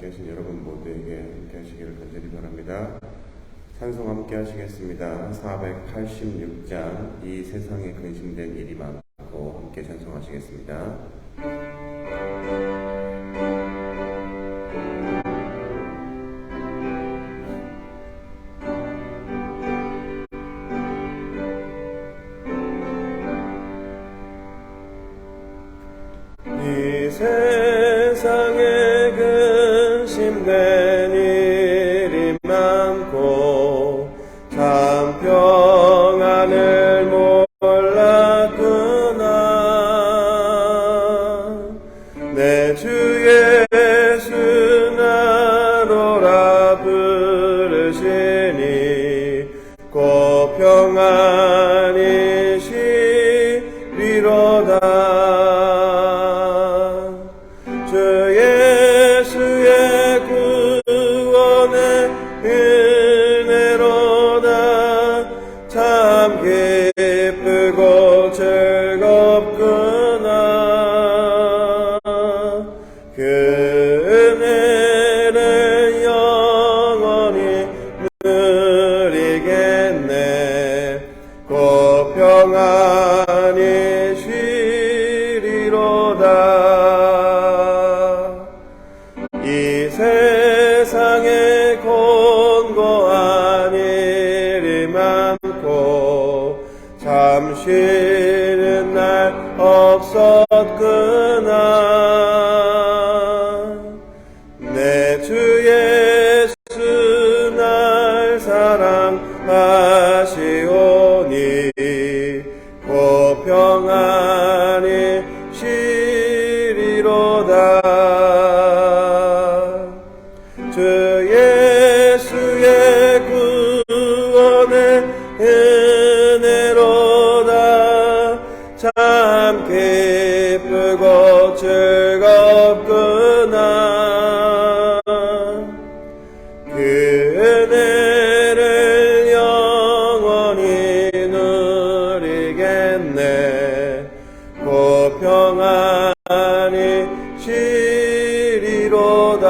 계신 여러분 모두에게 함께 하시기를 간절히 바랍니다. 찬송 함께 하시겠습니다. 486장 이 세상에 근심된 일이 많고 함께 찬송하시겠습니다. 이 세상에 근심된 일이 많고 참 평안을 몰랐구나. 내 주 예수 나로라 부르시니 곧 평안이 시리로다. 기쁘고 즐겁구나. 그 은혜를 영원히 누리겠네. 곧 평안히 쉬리로다. 이 세상에 곤고한 일이 많고 참 쉬는 날 없었구나. 내 주 예수 날 사랑하시오니 곧 평안히 쉬리로다. 주 예수의 구원의 은혜로다. 참 기쁘고 즐겁구나. 그 은혜를 영원히 누리겠네. 곧 평안히 쉬리로다.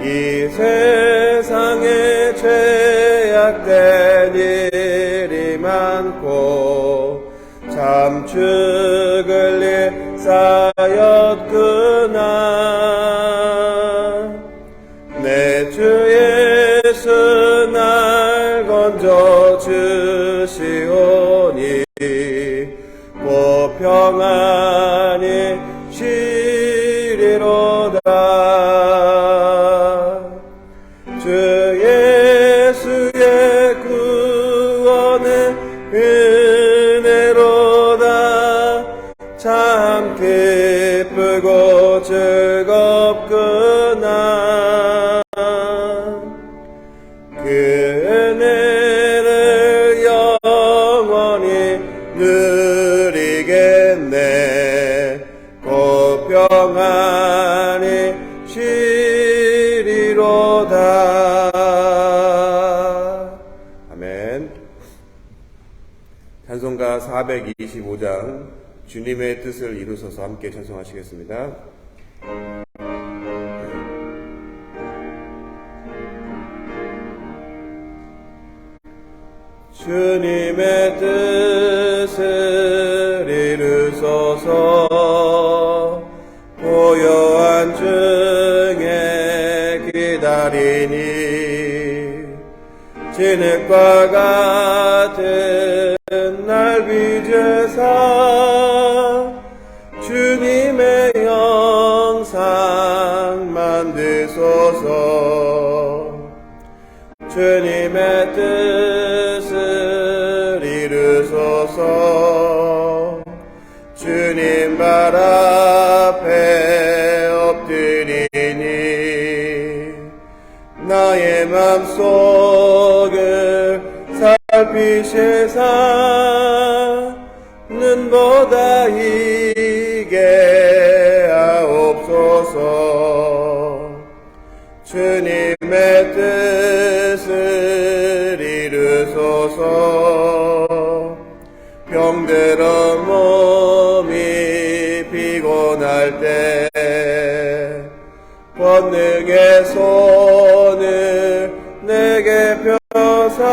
이 세상에 죄악된 일이 많고 참 죽을 일 쌓였구나. 내 주 예수 날 건져 주시오니 곧 평안히 쉬리로다. 주 예수의 구원의 은혜로다. 참 기쁘고 즐겁구나. 그 은혜를 영원히 누리겠네. 곧 평안히 쉬리로다. 아멘. 찬송가 425장 주님의 뜻을 이루소서 함께 찬송하시겠습니다. 주님의 뜻을 이루소서. 고요한 중에 기다리니 진흙과 같은 날 빚으사 주님의 형상 만드소서. 주님의 뜻을 이루소서. 주님 발 앞에 엎드리니 나의 맘속을 살피시사 눈보다 희게 하옵소서. 주님의 뜻을 이루소서. 병들어 몸이 피곤할 때 권능의 손을 내게 펴사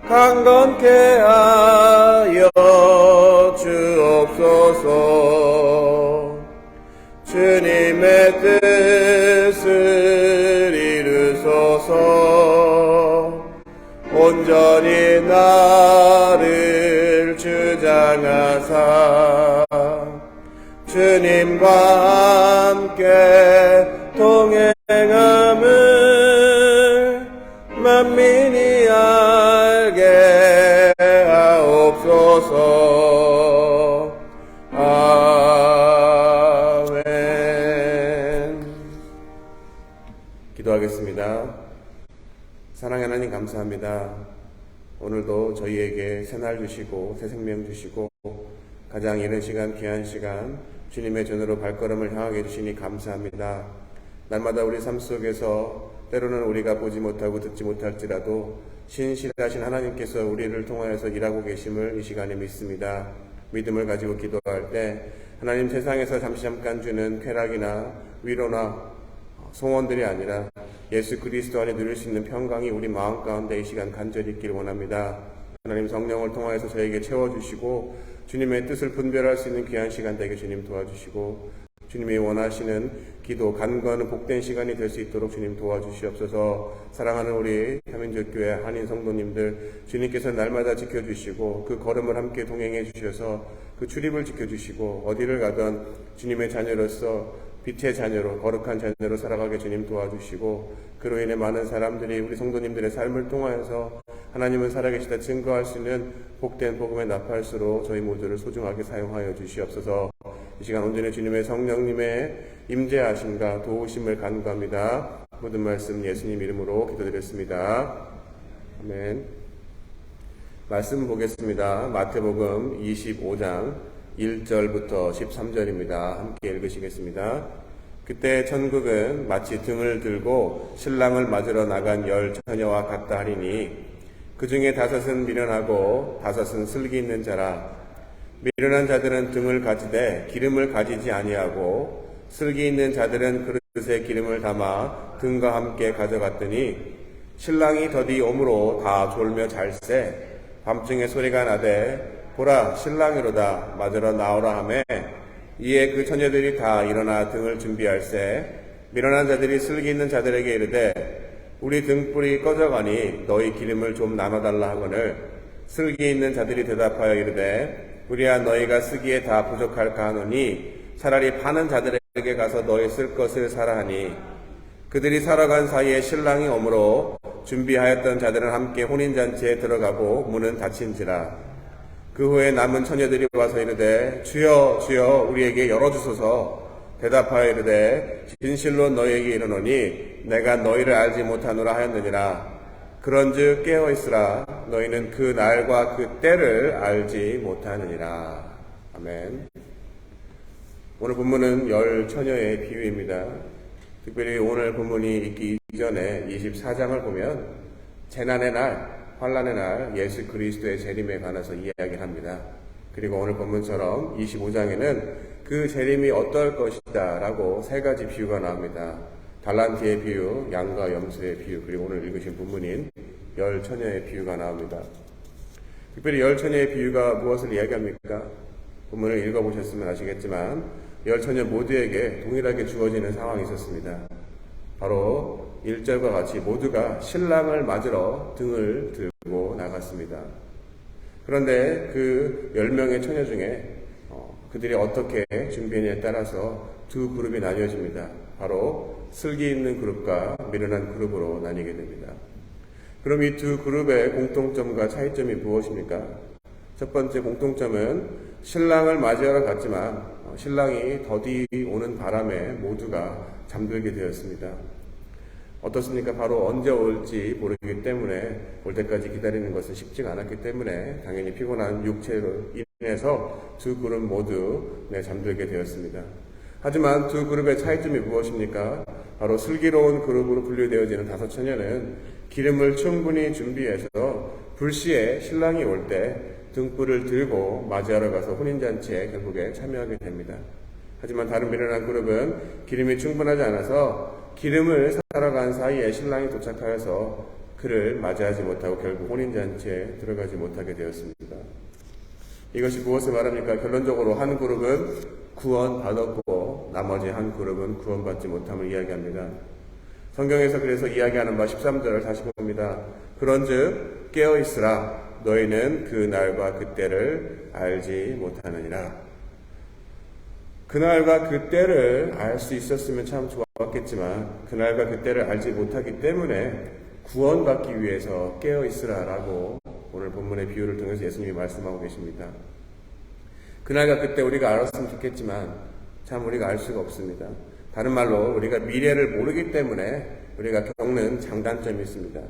강건케 하여 주옵소서. 주님의 뜻을 이루소서. 온전히 나를 주장하사 주님과 함께 동행함을 만민이 알게 하옵소서. 아멘. 기도하겠습니다. 사랑하는 하나님 감사합니다. 오늘도 저희에게 새날 주시고 새 생명 주시고 가장 이른 시간 귀한 시간 주님의 전으로 발걸음을 향하게 해주시니 감사합니다. 날마다 우리 삶 속에서 때로는 우리가 보지 못하고 듣지 못할지라도 신실하신 하나님께서 우리를 통하여서 일하고 계심을 이 시간에 믿습니다. 믿음을 가지고 기도할 때 하나님 세상에서 잠깐 주는 쾌락이나 위로나 소원들이 아니라 예수 그리스도 안에 누릴 수 있는 평강이 우리 마음 가운데 이 시간 간절히 있기를 원합니다. 하나님 성령을 통하여서 저에게 채워주시고 주님의 뜻을 분별할 수 있는 귀한 시간 되게 주님 도와주시고 주님이 원하시는 기도 간구하는 복된 시간이 될 수 있도록 주님 도와주시옵소서. 사랑하는 우리 한민족교회 한인 성도님들 주님께서 날마다 지켜주시고 그 걸음을 함께 동행해 주셔서 그 출입을 지켜주시고 어디를 가든 주님의 자녀로서 빛의 자녀로 거룩한 자녀로 살아가게 주님 도와주시고 그로 인해 많은 사람들이 우리 성도님들의 삶을 통하여서 하나님은 살아계시다 증거할 수 있는 복된 복음의 나팔수로 저희 모두를 소중하게 사용하여 주시옵소서. 이 시간 온전히 주님의 성령님의 임재하심과 도우심을 간구합니다. 모든 말씀 예수님 이름으로 기도드렸습니다. 아멘. 말씀 보겠습니다. 마태복음 25장 1절부터 13절입니다. 함께 읽으시겠습니다. 그때 천국은 마치 등을 들고 신랑을 맞으러 나간 10 처녀와 같다 하리니 그 중에 5은 미련하고 5은 슬기 있는 자라. 미련한 자들은 등을 가지되 기름을 가지지 아니하고 슬기 있는 자들은 그릇에 기름을 담아 등과 함께 가져갔더니 신랑이 더디 오므로 다 졸며 잘세. 밤중에 소리가 나되 보라 신랑이로다 맞으러 나오라 하매 이에 그 처녀들이 다 일어나 등을 준비할세. 미련한 자들이 슬기 있는 자들에게 이르되 우리 등불이 꺼져가니 너희 기름을 좀 나눠달라 하거늘 슬기 있는 자들이 대답하여 이르되 우리야 너희가 쓰기에 다 부족할까 하노니 차라리 파는 자들에게 가서 너희 쓸 것을 사라 하니 그들이 살아간 사이에 신랑이 오므로 준비하였던 자들은 함께 혼인잔치에 들어가고 문은 닫힌지라. 그 후에 남은 처녀들이 와서 이르되 주여 주여 우리에게 열어주소서. 대답하여 이르되 진실로 너희에게 이르노니 내가 너희를 알지 못하노라 하였느니라. 그런즉 깨어있으라. 너희는 그 날과 그 때를 알지 못하느니라. 아멘. 오늘 본문은 10 처녀의 비유입니다. 특별히 오늘 본문이 있기 이전에 24장을 보면 재난의 날, 환난의 날 예수 그리스도의 재림에 관해서 이야기를 합니다. 그리고 오늘 본문처럼 25장에는 그 재림이 어떨 것이다 라고 3가지 비유가 나옵니다. 달란트의 비유, 양과 염소의 비유, 그리고 오늘 읽으신 본문인 10 처녀의 비유가 나옵니다. 특별히 10 처녀의 비유가 무엇을 이야기합니까? 본문을 읽어보셨으면 아시겠지만 10 처녀 모두에게 동일하게 주어지는 상황이 있었습니다. 바로 1절과 같이 모두가 신랑을 맞으러 등을 들고 나갔습니다. 그런데 그 10명의 처녀 중에 그들이 어떻게 준비했냐에 따라서 2 그룹이 나뉘어집니다. 바로 슬기 있는 그룹과 미련한 그룹으로 나뉘게 됩니다. 그럼 이 2 그룹의 공통점과 차이점이 무엇입니까? 첫 번째 공통점은 신랑을 맞이하러 갔지만 신랑이 더디 오는 바람에 모두가 잠들게 되었습니다. 어떻습니까? 바로 언제 올지 모르기 때문에 올 때까지 기다리는 것은 쉽지가 않았기 때문에 당연히 피곤한 육체로 인해서 2 그룹 모두 잠들게 되었습니다. 하지만 2 그룹의 차이점이 무엇입니까? 바로 슬기로운 그룹으로 분류되어지는 5 처녀는 기름을 충분히 준비해서 불시에 신랑이 올 때 등불을 들고 맞이하러 가서 혼인잔치에 결국에 참여하게 됩니다. 하지만 다른 미련한 그룹은 기름이 충분하지 않아서 기름을 사러 간 사이에 신랑이 도착하여서 그를 맞이하지 못하고 결국 혼인잔치에 들어가지 못하게 되었습니다. 이것이 무엇을 말합니까? 결론적으로 한 그룹은 구원받았고 나머지 한 그룹은 구원받지 못함을 이야기합니다. 성경에서 그래서 이야기하는 바 13절을 다시 봅니다. 그런즉 깨어있으라 너희는 그 날과 그때를 알지 못하느니라. 그날과 그때를 알 수 있었으면 참 좋았겠지만 그날과 그때를 알지 못하기 때문에 구원받기 위해서 깨어있으라라고 오늘 본문의 비유를 통해서 예수님이 말씀하고 계십니다. 그날과 그때 우리가 알았으면 좋겠지만 참 우리가 알 수가 없습니다. 다른 말로 우리가 미래를 모르기 때문에 우리가 겪는 장단점이 있습니다.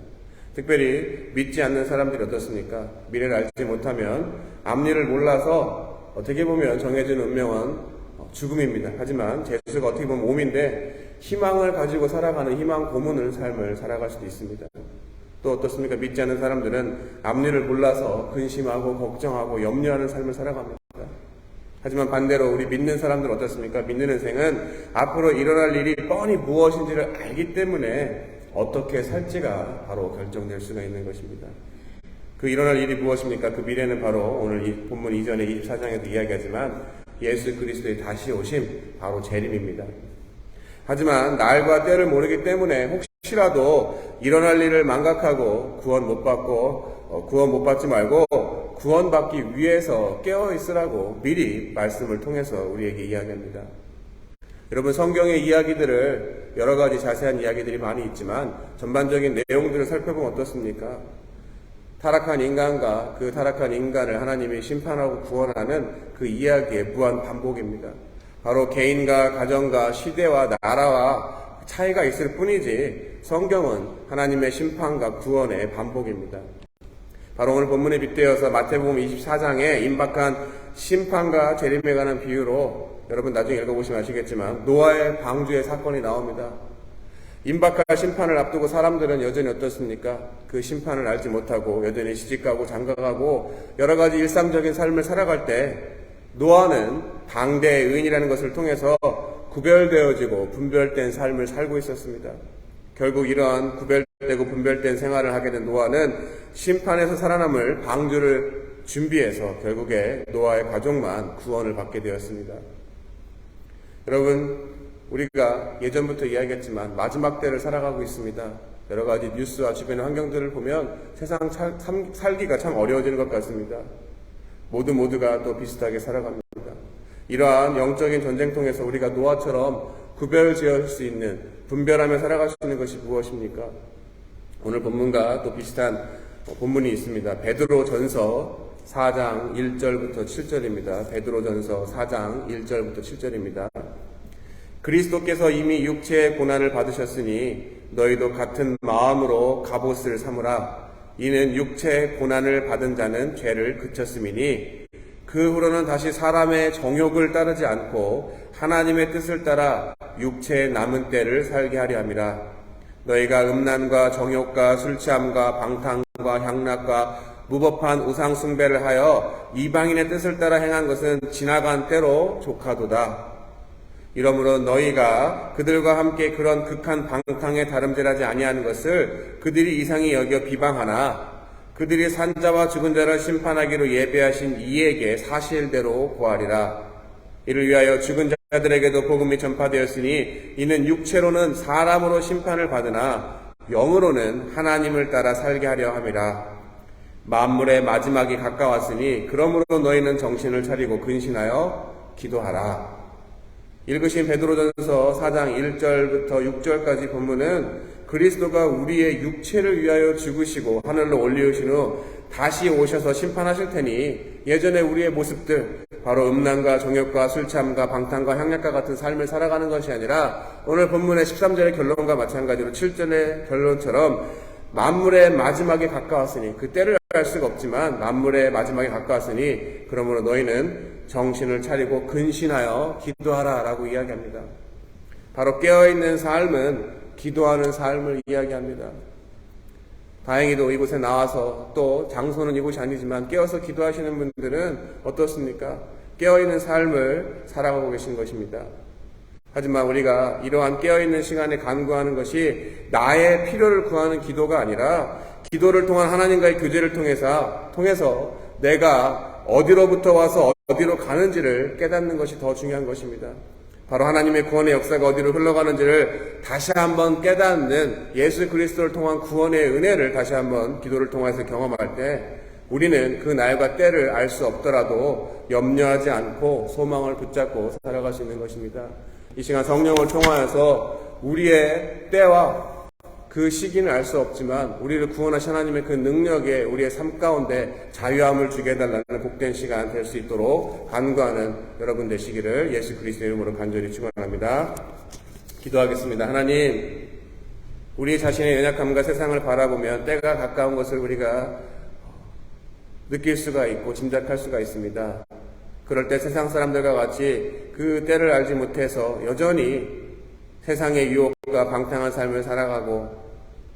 특별히 믿지 않는 사람들이 어떻습니까? 미래를 알지 못하면 앞일을 몰라서 어떻게 보면 정해진 운명은 죽음입니다. 하지만 예수가 어떻게 보면 몸인데 희망을 가지고 살아가는 희망 고문의 삶을 살아갈 수도 있습니다. 또 어떻습니까? 믿지 않는 사람들은 앞일을 몰라서 근심하고 걱정하고 염려하는 삶을 살아갑니다. 하지만 반대로 우리 믿는 사람들은 어떻습니까? 믿는 인생은 앞으로 일어날 일이 뻔히 무엇인지를 알기 때문에 어떻게 살지가 바로 결정될 수가 있는 것입니다. 그 일어날 일이 무엇입니까? 그 미래는 바로 오늘 이 본문 이전에 24장에도 이야기하지만 예수 그리스도의 다시 오심, 바로 재림입니다. 하지만 날과 때를 모르기 때문에 혹시라도 일어날 일을 망각하고 구원 못 받지 말고 구원받기 위해서 깨어있으라고 미리 말씀을 통해서 우리에게 이야기합니다. 여러분, 성경의 이야기들을 여러 가지 자세한 이야기들이 많이 있지만 전반적인 내용들을 살펴보면 어떻습니까? 타락한 인간과 그 타락한 인간을 하나님이 심판하고 구원하는 그 이야기의 무한 반복입니다. 바로 개인과 가정과 시대와 나라와 차이가 있을 뿐이지 성경은 하나님의 심판과 구원의 반복입니다. 바로 오늘 본문에 빗대어서 마태복음 24장에 임박한 심판과 재림에 관한 비유로 여러분 나중에 읽어보시면 아시겠지만 노아의 방주의 사건이 나옵니다. 임박할 심판을 앞두고 사람들은 여전히 어떻습니까? 그 심판을 알지 못하고 여전히 시집가고 장가가고 여러 가지 일상적인 삶을 살아갈 때 노아는 당대의 의인이라는 것을 통해서 구별되어지고 분별된 삶을 살고 있었습니다. 결국 이러한 구별되고 분별된 생활을 하게 된 노아는 심판에서 살아남을 방주를 준비해서 결국에 노아의 가족만 구원을 받게 되었습니다. 여러분, 우리가 예전부터 이야기했지만 마지막 때를 살아가고 있습니다. 여러 가지 뉴스와 주변의 환경들을 보면 세상 살기가 참 어려워지는 것 같습니다. 모두가 또 비슷하게 살아갑니다. 이러한 영적인 전쟁통에서 우리가 노아처럼 구별지을 수 있는, 분별하며 살아갈 수 있는 것이 무엇입니까? 오늘 본문과 또 비슷한 본문이 있습니다. 베드로전서 4장 1절부터 7절입니다. 베드로전서 4장 1절부터 7절입니다. 그리스도께서 이미 육체의 고난을 받으셨으니 너희도 같은 마음으로 갑옷을 삼으라. 이는 육체의 고난을 받은 자는 죄를 그쳤음이니 그 후로는 다시 사람의 정욕을 따르지 않고 하나님의 뜻을 따라 육체의 남은 때를 살게 하려 함이라. 너희가 음란과 정욕과 술취함과 방탕과 향락과 무법한 우상 숭배를 하여 이방인의 뜻을 따라 행한 것은 지나간 때로 족하도다. 이러므로 너희가 그들과 함께 그런 극한 방탕에 다름질하지 아니하는 것을 그들이 이상히 여겨 비방하나 그들이 산자와 죽은 자를 심판하기로 예배하신 이에게 사실대로 고하리라. 이를 위하여 죽은 자들에게도 복음이 전파되었으니 이는 육체로는 사람으로 심판을 받으나 영으로는 하나님을 따라 살게 하려 함이라. 만물의 마지막이 가까웠으니 그러므로 너희는 정신을 차리고 근신하여 기도하라. 읽으신 베드로전서 4장 1절부터 6절까지 본문은 그리스도가 우리의 육체를 위하여 죽으시고 하늘로 올리우신 후 다시 오셔서 심판하실 테니 예전에 우리의 모습들, 바로 음란과 정욕과 술취함과 방탕과 향락과 같은 삶을 살아가는 것이 아니라 오늘 본문의 13절의 결론과 마찬가지로 7절의 결론처럼 만물의 마지막에 가까웠으니, 그때를 알 수가 없지만 만물의 마지막에 가까웠으니 그러므로 너희는 정신을 차리고 근신하여 기도하라 라고 이야기합니다. 바로 깨어있는 삶은 기도하는 삶을 이야기합니다. 다행히도 이곳에 나와서 또 장소는 이곳이 아니지만 깨어서 기도하시는 분들은 어떻습니까? 깨어있는 삶을 살아가고 계신 것입니다. 하지만 우리가 이러한 깨어있는 시간에 간구하는 것이 나의 필요를 구하는 기도가 아니라 기도를 통한 하나님과의 교제를 통해서 내가 어디로부터 와서 어디로 가는지를 깨닫는 것이 더 중요한 것입니다. 바로 하나님의 구원의 역사가 어디로 흘러가는지를 다시 한번 깨닫는 예수 그리스도를 통한 구원의 은혜를 다시 한번 기도를 통해서 경험할 때 우리는 그 날과 때를 알 수 없더라도 염려하지 않고 소망을 붙잡고 살아갈 수 있는 것입니다. 이 시간 성령을 통하여서 우리의 때와 그 시기는 알 수 없지만 우리를 구원하신 하나님의 그 능력에 우리의 삶 가운데 자유함을 주게 해달라는 복된 시간 될 수 있도록 간구하는 여러분 되시기를 예수 그리스도의 이름으로 간절히 축원합니다. 기도하겠습니다. 하나님, 우리 자신의 연약함과 세상을 바라보면 때가 가까운 것을 우리가 느낄 수가 있고 짐작할 수가 있습니다. 그럴 때 세상 사람들과 같이 그 때를 알지 못해서 여전히 세상의 유혹과 방탕한 삶을 살아가고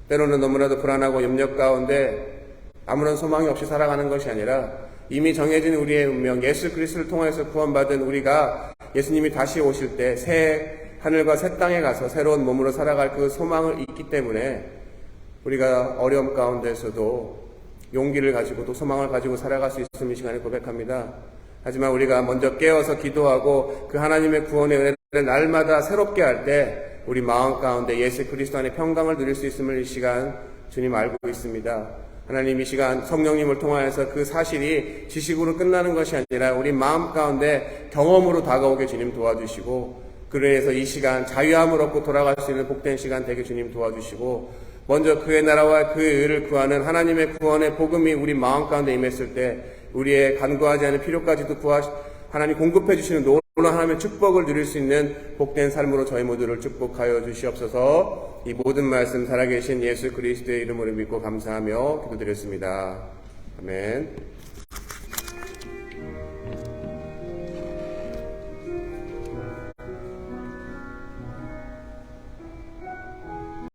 때로는 너무나도 불안하고 염려 가운데 아무런 소망이 없이 살아가는 것이 아니라 이미 정해진 우리의 운명 예수 그리스도를 통해서 구원받은 우리가 예수님이 다시 오실 때 새 하늘과 새 땅에 가서 새로운 몸으로 살아갈 그 소망을 있기 때문에 우리가 어려움 가운데서도 용기를 가지고 또 소망을 가지고 살아갈 수 있음을 이 시간에 고백합니다. 하지만 우리가 먼저 깨어서 기도하고 그 하나님의 구원의 은혜를 날마다 새롭게 할 때 우리 마음 가운데 예수 그리스도 안에 평강을 누릴 수 있음을 이 시간 주님 알고 있습니다. 하나님, 이 시간 성령님을 통하여서 그 사실이 지식으로 끝나는 것이 아니라 우리 마음 가운데 경험으로 다가오게 주님 도와주시고 그래서 이 시간 자유함을 얻고 돌아갈 수 있는 복된 시간 되게 주님 도와주시고 먼저 그의 나라와 그의 의를 구하는 하나님의 구원의 복음이 우리 마음 가운데 임했을 때 우리의 간구하지 않은 필요까지도 하나님 공급해 주시는 놀라운 하나님의 축복을 누릴 수 있는 복된 삶으로 저희 모두를 축복하여 주시옵소서. 이 모든 말씀 살아계신 예수 그리스도의 이름으로 믿고 감사하며 기도드렸습니다. 아멘.